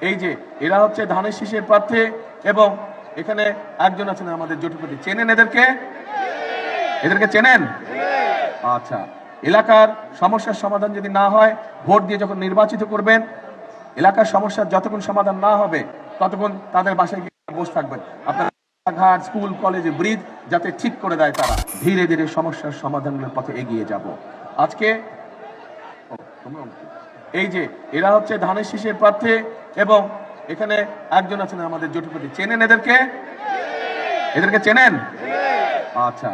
এই যে এরা হচ্ছে ধানের শীষের প্রার্থী এবং এখানে একজন আছেন আমাদের জোটপতি। চেনেন এদেরকে? এদেরকে চেনেন? আচ্ছা, এলাকার সমস্যার সমাধান যদি না হয়, ভোট দিয়ে যখন নির্বাচিত করবেন, এলাকার সমস্যার যতক্ষণ সমাধান না হবে ততক্ষণ তাদের বাসায় গিয়ে বসে থাকবেন। আপনার ঘাট, স্কুল, কলেজে ব্রিজ যাতে ঠিক করে দেয় তারা, ধীরে ধীরে সমস্যার সমাধানের পথে এগিয়ে যাব। আজকে এই যে এরা হচ্ছে ধানের শীষের প্রার্থী এবং এখানে একজন আছেন আমাদের জোটপতি। চেনেন এদেরকে? এদেরকে চেনেন? আচ্ছা,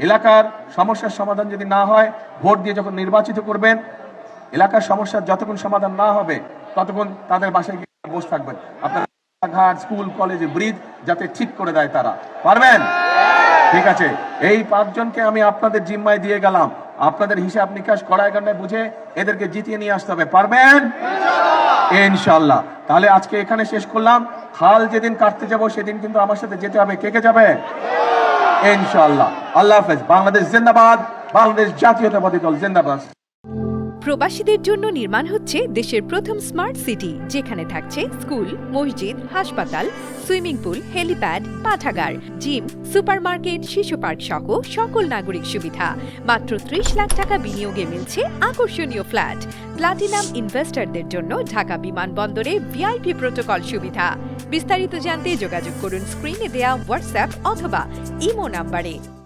এলাকার সমস্যার সমাধান যদি না হয়, ভোট দিয়ে যখন নির্বাচিত করবেন, এলাকার সমস্যার যতক্ষণ সমাধান না হবে ততক্ষণ তাদের বাসায় গিয়ে বসে থাকবেন। আপনার ঘাট, স্কুল, কলেজে ব্রিজ যাতে ঠিক করে দেয় তারা, পারবেন? ঠিক আছে, এই 5 জনকে আমি আপনাদের জিম্মায় দিয়ে গেলাম। আপনাদের হিসাব নিকাশ কড়ায় গণ্ডায় বুঝে এদেরকে জিতিয়ে নিয়ে আসতে হবে। পারবেন ইনশাআল্লাহ? তাহলে আজকে এখানে শেষ করলাম। খাল যেদিন কাটতে যাব সেদিন কিন্তু আমার সাথে যেতে হবে। কে কে যাবে? ইনশাআল্লাহ। আল্লাহ হাফেজ। বাংলাদেশ জিন্দাবাদ। বাংলাদেশ জাতীয়তাবাদী দল জিন্দাবাদ। প্রবাসীদের জন্য নির্মাণ হচ্ছে দেশের প্রথম স্মার্ট সিটি, যেখানে থাকছে স্কুল, মসজিদ, হাসপাতাল, সুইমিং পুল, হেলিপ্যাড, পাঠাগার, জিম, সুপারমার্কেট, শিশু পার্ক সহ সকল নাগরিক সুবিধা। মাত্র 30 লাখ টাকা বিনিয়োগে মিলছে আকর্ষণীয় ফ্ল্যাট। প্লাটিনাম ইনভেস্টরদের জন্য ঢাকা বিমানবন্দরে ভিআইপি প্রোটোকল সুবিধা। বিস্তারিত জানতে যোগাযোগ করুন স্ক্রিনে দেয়া হোয়াটসঅ্যাপ অথবা ইমো নাম্বারে।